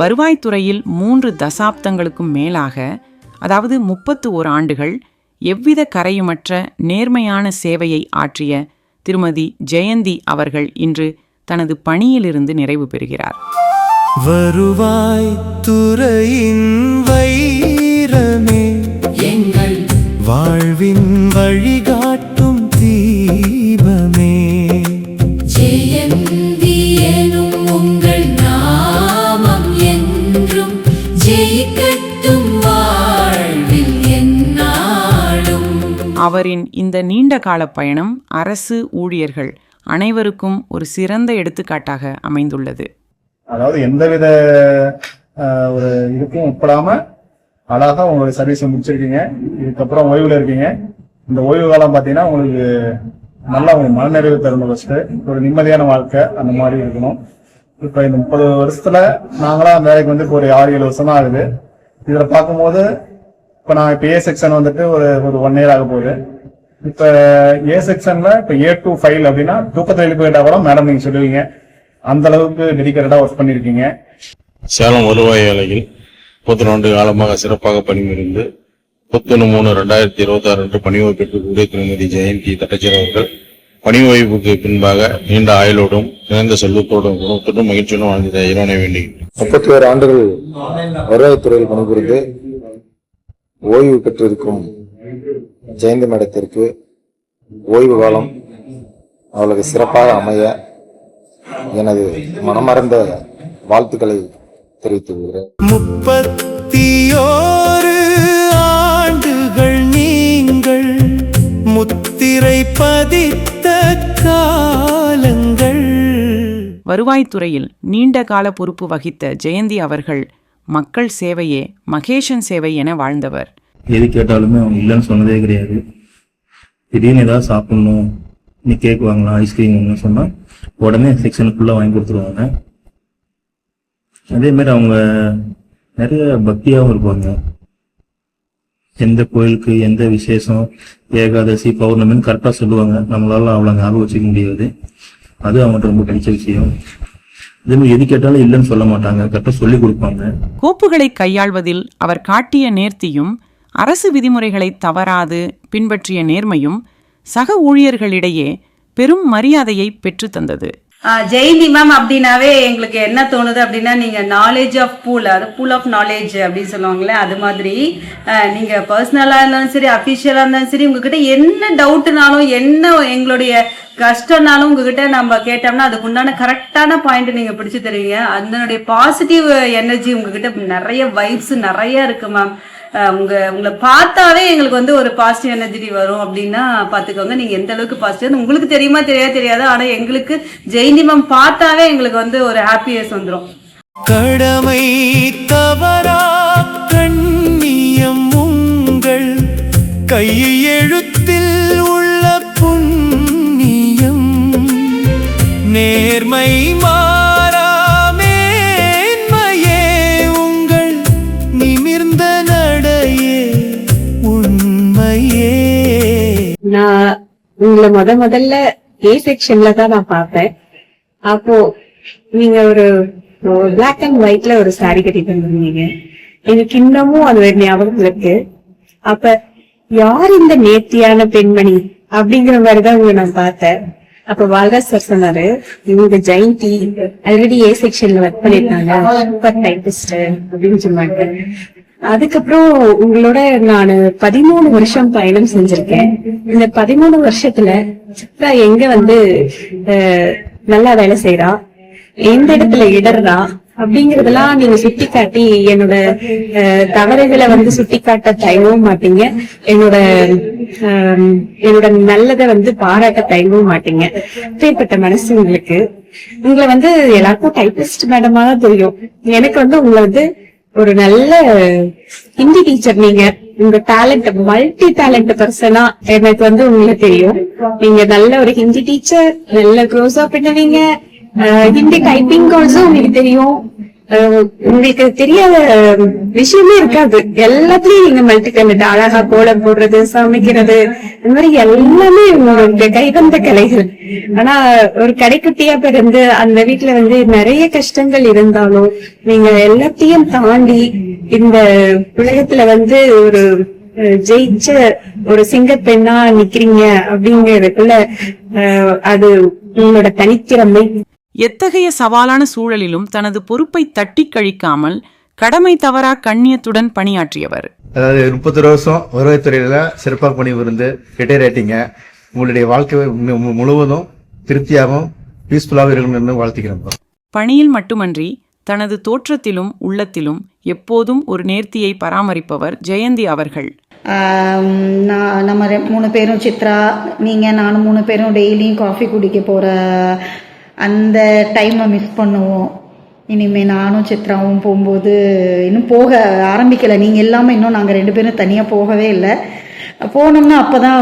வருவாய்த்துறையில் 3 தசாப்தங்களுக்கும் மேலாக, அதாவது 31 ஆண்டுகள் எவ்வித கரையுமற்ற நேர்மையான சேவையை ஆற்றிய திருமதி ஜெயந்தி அவர்கள் இன்று தனது பணியிலிருந்து நிறைவு பெறுகிறார். வருவாய் துறையின் வைரமே, எங்கள் வாழ்வின் வழிகாட்டும் தீபமே, ஜெயந்தி எனும் உங்கள் நாமம் என்றும் ஜெயிக்கட்டும் வாழ்வில் எந்நாளும். அவரின் இந்த நீண்ட கால பயணம் அரசு ஊழியர்கள் அனைவருக்கும் ஒரு சிறந்த எடுத்துக்காட்டாக அமைந்துள்ளது. அதாவது எந்தவித ஒரு இதுக்கும் உட்படாம அழகா உங்களுடைய சர்வீஸை முடிச்சிருக்கீங்க. இதுக்கப்புறம் ஓய்வுல இருக்கீங்க. இந்த ஓய்வு காலம் பார்த்தீங்கன்னா உங்களுக்கு நல்லா உங்களுக்கு மனநிறைவு தரணும். ஃபர்ஸ்ட் ஒரு நிம்மதியான வாழ்க்கை அந்த மாதிரி இருக்கணும். இப்போ இந்த 30 வருஷத்துல நாங்களாம் வேலைக்கு வந்து இப்போ ஒரு 6-7 வருஷம் தான் ஆகுது. இதில் பார்க்கும்போது இப்போ நான் இப்போ ஏ செக்ஷன் வந்துட்டு ஒரு 1 இயர் ஆக போகுது. இப்போ ஏ செக்ஷன்ல இப்போ A to 5 அப்படின்னா தூக்கத்தில் எழுப்பி கேட்டால் கூட மேடம் நீங்க சொல்லுவீங்க. அந்த அளவுக்கு டெடிகேட்டடா ஒர்க் பண்ணிருக்கீங்க. சேலம் வருவாய் ஆலையில் 32 காலமாக சிறப்பாக பணிபுரிந்து 31/3/2026 அன்று பணி ஓய்வு பெற்றக்கூடிய திருமதி ஜெயந்தி தட்டச்சேரி அவர்கள் பணி ஓய்வுக்கு பின்பாக நீண்ட ஆயுளோடும் நிறைந்த செல்வத்தோடும் குணத்தோடும் மகிழ்ச்சியோடும் வாழ்ந்த இறைவனை வேண்டுகிறேன். 31 ஆண்டுகள் வருவாய்த்துறையில் பணிபுரிந்து ஓய்வு பெற்றிருக்கும் ஜெயந்தி மேடத்திற்கு ஓய்வு காலம் அவளுக்கு சிறப்பாக அமைய எனது மனமார்ந்த வாழ்த்துக்களை தெரிவித்துக் கொள்கிறேன். 31 ஆண்டுகள் நீங்கள் முத்திரை பதித்த காலங்கள். வருவாய்த்துறையில் நீண்ட கால பொறுப்பு வகித்த ஜெயந்தி அவர்கள் மக்கள் சேவையே மகேஷன் சேவை என வாழ்ந்தவர். எது கேட்டாலுமே அவங்க இல்லைன்னு சொன்னதே கிடையாது. திடீர்னு ஏதாவது சாப்பிடணும், நீ கேக் வாங்கலாம், ஐஸ்கிரீம் வாங்கலாம் சொன்னால் உடனே செக்ஷனுக்குள்ளே வாங்கி கொடுத்துருவாங்க. அதேமாரி அவங்க நிறைய பக்தியாகவும் இருப்பாங்க. எந்த கோயிலுக்கு எந்த விசேஷம், ஏகாதசி, பௌர்ணமின்னு கரெக்டாக சொல்லுவாங்க. நம்மளால அவ்வளோ ஞாபகம் வச்சுக்க முடியாது. அது அவங்கள்ட்ட ரொம்ப பிடிச்ச விஷயம். அதேமாதிரி எது கேட்டாலும் இல்லைன்னு சொல்ல மாட்டாங்க, கரெக்டாக சொல்லி கொடுப்பாங்க. கோப்புகளை கையாள்வதில் அவர் காட்டிய நேர்த்தியும் அரசு விதிமுறைகளை தவறாது பின்பற்றிய நேர்மையும் சக ஊழியர்களிடையே பெரும் மரியாதையை பெற்று தந்தது. ஜெயந்தி மேம் அப்படின்னாவே எங்களுக்கு என்ன தோணுது அப்படின்னா, நீங்க நாலேஜ் ஆஃப் பூல், அது பூல் ஆஃப் நாலேஜ் அப்படின்னு சொல்லுவாங்களே, அது மாதிரி நீங்க பர்சனலா இருந்தாலும் சரி, அபிஷியலா இருந்தாலும் சரி, உங்ககிட்ட என்ன டவுட்னாலும் என்ன எங்களுடைய கஷ்டம்னாலும் உங்ககிட்ட நம்ம கேட்டோம்னா அதுக்கு உண்டான கரெக்டான பாயிண்ட் நீங்க பிடிச்சு தருவீங்க. அதனுடைய பாசிட்டிவ் எனர்ஜி உங்ககிட்ட நிறைய வைப்ஸ் நிறைய இருக்கு மேம். உங்களை பார்த்தாவே எங்களுக்கு வந்து ஒரு பாசிட்டிவ் எனர்ஜி வரும் அப்படின்னா பாத்துக்கோங்க. நீங்க எந்த அளவுக்கு பாசிட்டிவ் உங்களுக்கு தெரியுமா தெரியாது, ஆனா எங்களுக்கு ஜெயந்தி மேம் பார்த்தாவே எங்களுக்கு வந்து ஒரு ஹாப்பினஸ் வந்துடும். கடமை தவறா கண்ணியம் உங்கள் கையெழுத்தில் உள்ள புண்ணியம், நேர்மை மாறாமேன்மையே உங்கள் நிமிர்ந்த நடையே உண்மையே. நான் உங்களை முதல்ல ஏ செக்ஷன்ல தான் நான் பார்த்தேன். அப்போ நீங்க ஒரு பிளாக் அண்ட் ஒயிட்ல ஒரு சாரி கட்டிட்டு வந்திருந்தீங்க. எனக்கு இன்னமும் அது ஞாபகம் இருக்கு. அப்ப யார் இந்த நேர்த்தியான பெண்மணி அப்படிங்கிற மாதிரிதான் உங்களை நான் பார்த்தேன். அப்ப பாலராஜ் சார் சொன்னாரு, இவங்க ஜெயந்தி ஆல்ரெடி ஏ செக்ஷன்ல ஒர்க் பண்ணிருக்காங்க, சூப்பர் டைபிஸ்ட் அப்படின்னு சொன்னாங்க. அதுக்கப்புறம் உங்களோட நான் 13 வருஷம் பயணம் செஞ்சிருக்கேன். இந்த 13 வருஷத்துல சித்ரா எங்க வந்து நல்லா வேலை செய்யறா, எந்த இடத்துல இடறா அப்படிங்கறதெல்லாம் நீங்க சுட்டி காட்டி என்னோட தவறுகளை வந்து சுட்டி காட்ட தயங்கவும் மாட்டீங்க, என்னோட நல்லதை வந்து பாராட்ட தயங்கவும் மாட்டீங்க. இப்பேற்பட்ட மனசு உங்களுக்கு. உங்களை வந்து எல்லாருக்கும் டைபிஸ்ட் மேடமா தான் தெரியும். எனக்கு வந்து உங்களை வந்து ஒரு நல்ல ஹிந்தி டீச்சர், நீங்க உங்க டேலண்ட் மல்டி டேலண்ட் பர்சனா எனக்கு வந்து உங்களுக்கு தெரியும். நீங்க நல்ல ஒரு ஹிந்தி டீச்சர், நல்ல க்ரோஸா பண்ணுவீங்க, ஹிந்தி டைப்பிங் ஆல்சோ உங்களுக்கு தெரியும். உங்களுக்கு தெரியாத விஷயமே இருக்காது. எல்லாத்துலயும் நீங்க மல்டி டேலண்ட். அழகா கோலம் போடுறது, சமைக்கிறது, இந்த மாதிரி எல்லாமே உங்களுடைய கைவந்த கலைகள். ஆனா ஒரு கடைக்குட்டியா பிறந்து அந்த வீட்டுல வந்து நிறைய கஷ்டங்கள் இருந்தாலும் நீங்க எல்லாத்தையும் தாண்டி இந்த உலகத்துல வந்து ஒரு ஜெயிச்ச ஒரு சிங்கப்பெண்ணா நிக்கிறீங்க அப்படிங்கறதுக்குள்ள அது உங்களோட தனித்திறமை. எத்தகைய சவாலான சூழலிலும் தனது பொறுப்பை தட்டி கழிக்காமல் கடமை தவறா கண்ணியத்துடன் பணியாற்றியவர். அதாவது 30 வருஷம் வருவாய்த்துறையில சிறப்பாக பணிபுரிந்து ரிட்டையர் ஆயிட்டீங்க. உங்களுடைய வாழ்க்கை முழுவதும் திருப்தியாகவும் பீஸ்ஃபுல்லாகவும் இருக்கணும்னு வாழ்த்துக்கிறேன். பணியில் மட்டுமன்றி தனது தோற்றத்திலும் உள்ளத்திலும் எப்போதும் ஒரு நேர்த்தியை பராமரிப்பவர் ஜெயந்தி அவர்கள். நம்ம 3 பேரும், சித்ரா, நீங்கள், நானும் 3 பேரும் டெய்லியும் காஃபி குடிக்க போகிற அந்த டைமை மிஸ் பண்ணுவோம். இனிமேல் நானும் சித்ராவும் போகும்போது இன்னும் போக ஆரம்பிக்கலை. நீங்கள் எல்லாமே இன்னும் நாங்கள் 2 பேரும் தனியாக போகவே இல்லை. போனோம்னா அப்போ தான்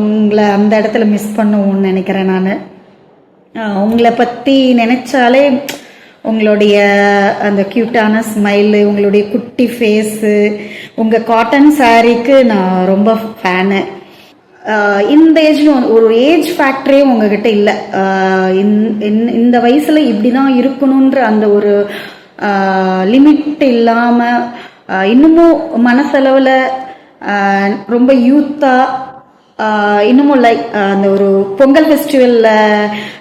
உங்களை அந்த இடத்துல மிஸ் பண்ணுவோம்னு நினைக்கிறேன். நான் உங்களை பற்றி நினச்சாலே உங்களுடைய அந்த க்யூட்டான ஸ்மைலு, உங்களுடைய குட்டி ஃபேஸு, உங்கள் காட்டன் சாரீக்கு நான் ரொம்ப ஃபேனு. இந்த ஏஜ்ல ஒரு ஏஜ் ஃபேக்டரே உங்ககிட்ட இல்லை. இந்த வயசுல இப்படி தான் இருக்கணுன்ற அந்த ஒரு லிமிட் இல்லாமல் இன்னமும் மனசளவில் ரொம்ப யூத்தாக இன்னமும் லைக் அந்த ஒரு பொங்கல் ஃபெஸ்டிவலில்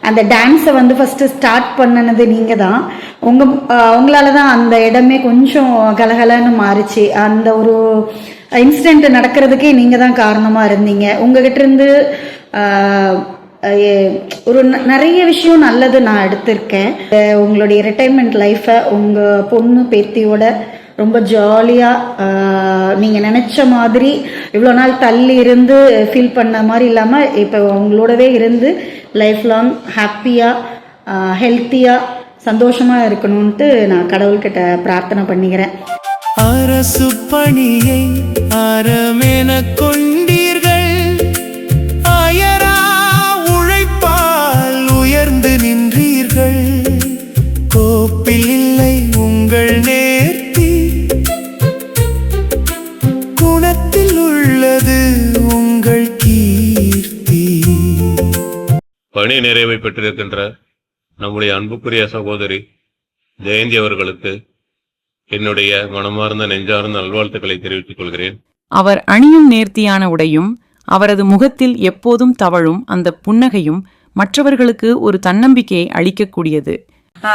அந்த டான்ஸை வந்து ஃபஸ்ட்டு ஸ்டார்ட் பண்ணினது நீங்கள் தான். உங்களால தான் அந்த இடமே கொஞ்சம் கலகலன்னு மாறிச்சு. அந்த ஒரு இன்சிடென்ட் நடக்கிறதுக்கே நீங்கள் தான் காரணமாக இருந்தீங்க. உங்ககிட்ட இருந்து ஒரு நிறைய விஷயம் நல்லது நான் எடுத்திருக்கேன். உங்களுடைய ரிட்டைர்மெண்ட் லைஃப்பை உங்கள் பொண்ணு பேத்தியோட ரொம்ப ஜாலியாக நீங்கள் நினச்ச மாதிரி இவ்வளோ நாள் தள்ளி இருந்து ஃபீல் பண்ண மாதிரி இல்லாமல் இப்போ அவங்களோடவே இருந்து லைஃப் லாங் ஹாப்பியாக ஹெல்த்தியாக சந்தோஷமாக இருக்கணும்ன்ட்டு நான் கடவுள்கிட்ட பிரார்த்தனை பண்ணிக்கிறேன். அரசு பணியை அறமென கொண்டீர்கள், அயரா உழைப்பால் உயர்ந்து நின்றீர்கள். கோப்பில் இல்லை உங்கள் நேர்த்தி, குணத்தில் உள்ளது உங்கள் கீர்த்தி. பணி நிறைவை பெற்றிருக்கின்ற நம்முடைய அன்புக்குரிய சகோதரி ஜெயந்தி அவர்களுக்கு என்னுடைய மனமார்ந்த நெஞ்சார்ந்த நல்வாழ்த்துக்களை தெரிவித்துக் கொள்கிறேன். அவர் அணியும் நேர்த்தியான உடையும் அவரது முகத்தில் எப்போதும் தவழும் அந்த புன்னகையும் மற்றவர்களுக்கு ஒரு தன்னம்பிக்கையை அளிக்கக்கூடியது.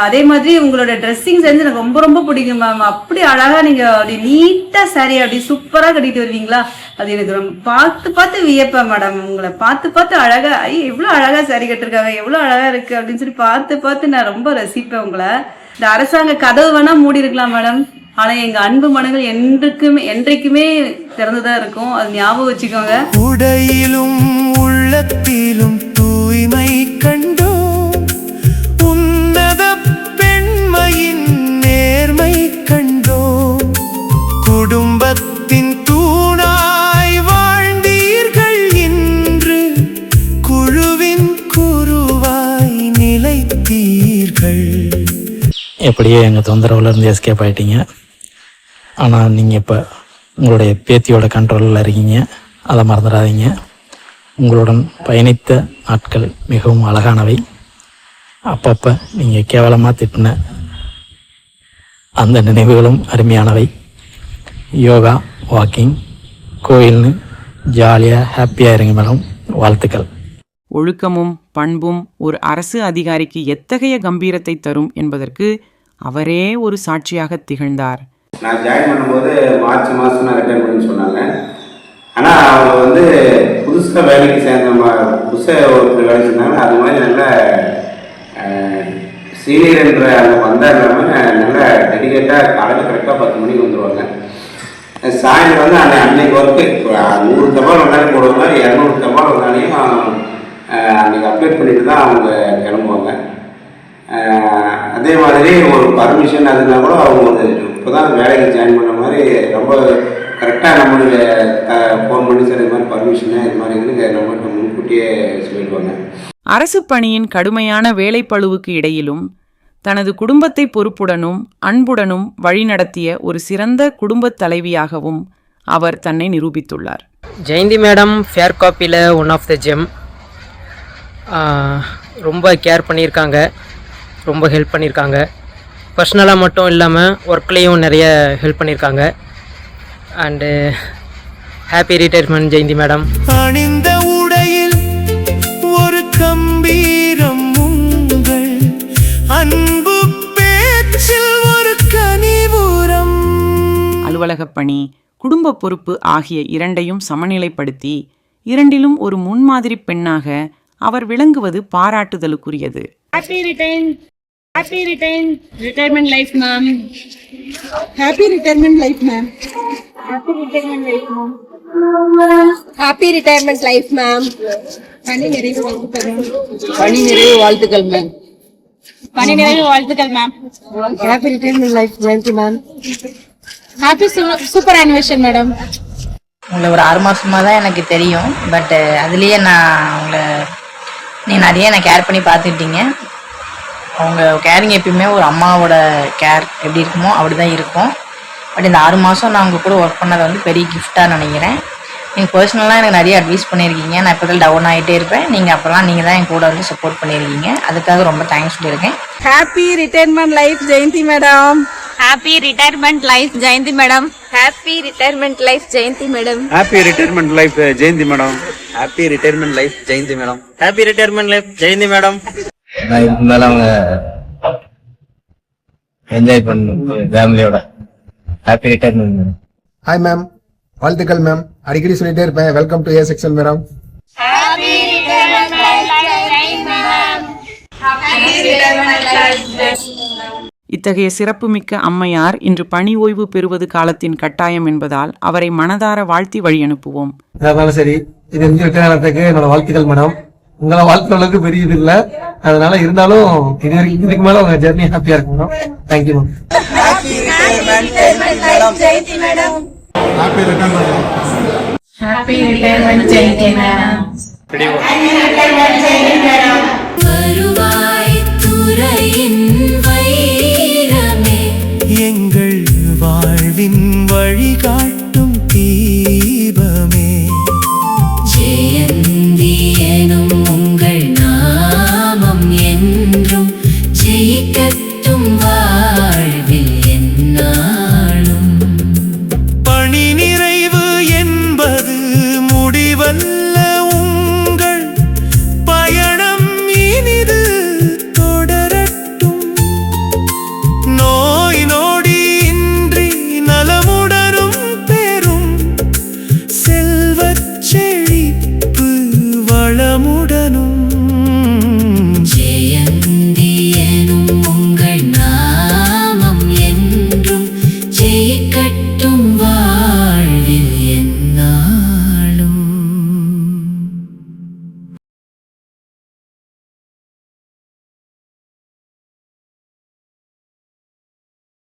அதே மாதிரி உங்களோட ட்ரெஸ்ஸிங் சென்ஸ் எனக்கு ரொம்ப ரொம்ப பிடிக்கும் மேம். அப்படி அழகா நீங்க அப்படி நீட்டா சாரி அப்படி சூப்பரா கட்டிட்டு வருவீங்களா, அது எனக்கு ரொம்ப பார்த்து பார்த்து வியப்பேன் மேடம். உங்களை பார்த்து அழகா, எவ்வளவு அழகா சாரி கட்டிருக்காங்க, எவ்வளவு அழகா இருக்கு அப்படின்னு சொல்லி பார்த்து நான் ரொம்ப ரசிப்பேன் உங்களை. இந்த அரசாங்க கதவு வேணா மூடி இருக்கலாம் மேடம், ஆனா எங்க அன்பு மனங்கள் என்றைக்குமே திறந்துதான் இருக்கும். அது ஞாபகம் வச்சுக்கோங்க. உடையிலும் உள்ளத்திலும் தூய்மை கண்டோ, உன்னத பெண்மையின் நேர்மை கண்டோ, குடும்பத்தின் தூணாய் வாழ்ந்தீர்கள், இன்று குழுவின் குருவாய் நிலைத்தீர்கள். எப்படியே எங்கள் தொந்தரவுலேருந்து எஸ்கேப் ஆகிட்டீங்க. ஆனால் நீங்கள் இப்போ உங்களுடைய பேத்தியோட கண்ட்ரோலில் இருக்கீங்க, அதை மறந்துடாதீங்க. உங்களுடன் பயணித்த நாட்கள் மிகவும் அழகானவை. அப்பப்போ நீங்கள் கேவலமாக திட்டின அந்த நினைவுகளும் அருமையானவை. யோகா, வாக்கிங், கோயில்னு ஜாலியாக ஹாப்பியாக இருங்க மேடம். வாழ்த்துக்கள். ஒழுக்கமும் பண்பும் ஒரு அரசு அதிகாரிக்கு எத்தகைய கம்பீரத்தை தரும் என்பதற்கு அவரே ஒரு சாட்சியாக திகழ்ந்தார். நான் ஜாயின் பண்ணும்போது மார்ச் மாதம் நான் ரிட்டர்ன் பண்ணி சொன்னாங்க. ஆனால் அவங்க வந்து புதுசாக வேலைக்கு சேர்ந்த புதுசாக ஒருத்தர் வேலை செஞ்சாங்க. அது மாதிரி நல்ல சீனியர் என்ற அந்த வந்தால் இல்லாமல் நல்லா டெடிக்கேட்டாக காலையில் கரெக்டாக 10 மணிக்கு வந்துடுவாங்க. சாயந்தரம் வந்து அன்னைக்கு ஒர்க்கு 100 தபால் வந்தாலும் போடுவாங்க, 200 தபால் வந்தாலையும் அன்றைக்கி அப்டேட் பண்ணிட்டு தான் அவங்க கிளம்புவாங்க. அதே மாதிரி ஒரு பர்மிஷன் அதுனா கூட அவங்க வந்து இப்போ தான் வேலைக்கு ஜாயின் பண்ண மாதிரி ரொம்ப கரெக்டாக நம்மளுக்கு ஃபோன் பண்ணி சார் இது மாதிரி பர்மிஷனு இது மாதிரி நம்மகிட்ட முன்கூட்டியே சொல்லிடுவாங்க. அரசு பணியின் கடுமையான வேலைப்பளுவுக்கு இடையிலும் தனது குடும்பத்தை பொறுப்புடனும் அன்புடனும் வழிநடத்திய ஒரு சிறந்த குடும்பத் தலைவியாகவும் அவர் தன்னை நிரூபித்துள்ளார். ஜெயந்தி மேடம் ஃபேர் காப்பியில் ஒன் ஆஃப் த ஜெம். ரொம்ப கேர் பண்ணியிருக்காங்க, ரொம்ப ஹெல்ப் பண்ணியிருக்காங்க. பர்சனலாக மட்டும் இல்லாமல் ஒர்க்லேயும் நிறைய ஹெல்ப் பண்ணியிருக்காங்க. And happy retirement Jayanthi madam. அணிந்த உடையில் ஒரு கம்பீரம் உங்கள் அன்பு பேச்சில் ஒரு கனிவுரம். அலுவலகப் பணி, குடும்ப பொறுப்பு ஆகிய இரண்டையும் சமநிலைப்படுத்தி இரண்டிலும் ஒரு முன்மாதிரி பெண்ணாக அவர் விளங்குவது பாராட்டுதலுக்குரியது. Retirement life ma'am. Happy retirement life ma'am. Happy retirement life ma'am. Happy retirement life ma'am. பணி நிறைவு வாழ்த்துக்கள் மேம். பணி நிறைவு வாழ்த்துக்கள் மேம். பணி நிறைவு வாழ்த்துக்கள் ma'am. Happy retirement life Jayanthi ma'am. Happy super anniversary madam. உங்களை ஒரு 6 மாசமா தான் எனக்கு தெரியும். பட் அதுலேயே நீங்கள் நிறைய கேர் பண்ணி பார்த்துக்கிட்டீங்க. அவங்க கேரிங் எப்பயுமே ஒரு அம்மாவோட கேர் எப்படி இருக்குமோ அப்படி தான் இருக்கும். பட் இந்த 6 மாதம் நான் உங்கள் கூட ஒர்க் பண்ணதை வந்து பெரிய கிஃப்டாக நினைக்கிறேன். நீங்கள் பர்சனலாக எனக்கு நிறைய அட்வைஸ் பண்ணியிருக்கீங்க. நான் இப்போ டவுன் ஆகிட்டே இருப்பேன். நீங்கள் அப்போல்லாம் நீங்கள் தான் என் கூட வந்து சப்போர்ட் பண்ணியிருக்கீங்க. அதுக்காக ரொம்ப தேங்க்ஸ் சொல்லியிருக்கேன். Happy retirement life Jayanthi madam. Happy retirement life Jayanthi madam. Happy retirement life Jayanthi madam. Happy retirement life Jayanthi madam. Happy retirement life Jayanthi madam. Happy retirement life Jayanthi madam. நான் இருந்தாலும் அவங்க என்ஜாய் பண்ணணும் ஃபேமிலியோட. Happy retirement madam. Hi ma'am, வாழ்த்துக்கள் மேம். அடிக்கடி சொல்லிட்டே இருப்பேன், welcome to A section madam. இத்தகைய சிறப்புமிக்க அம்மையார் இன்று பணி ஓய்வு பெறுவது காலத்தின் கட்டாயம் என்பதால் அவரை மனதார வாழ்த்தி வழி அனுப்புவோம். அதனால சரி, இது ரிட்டையர்மெண்ட்டுக்கு என்னோட வாழ்த்துக்கள் மேடம். உங்களை வாழ்த்துற அளவுக்கு பெரிய இது இல்லை, அதனால இருந்தாலும் இதுக்கு மேல உங்க ஜெர்னி ஹாப்பியா இருக்கும் madam. Thank you ma'am. Happy retirement Jayanthi madam. Happy retirement. Happy retirement Jayanthi madam. Happy retirement Jayanthi madam.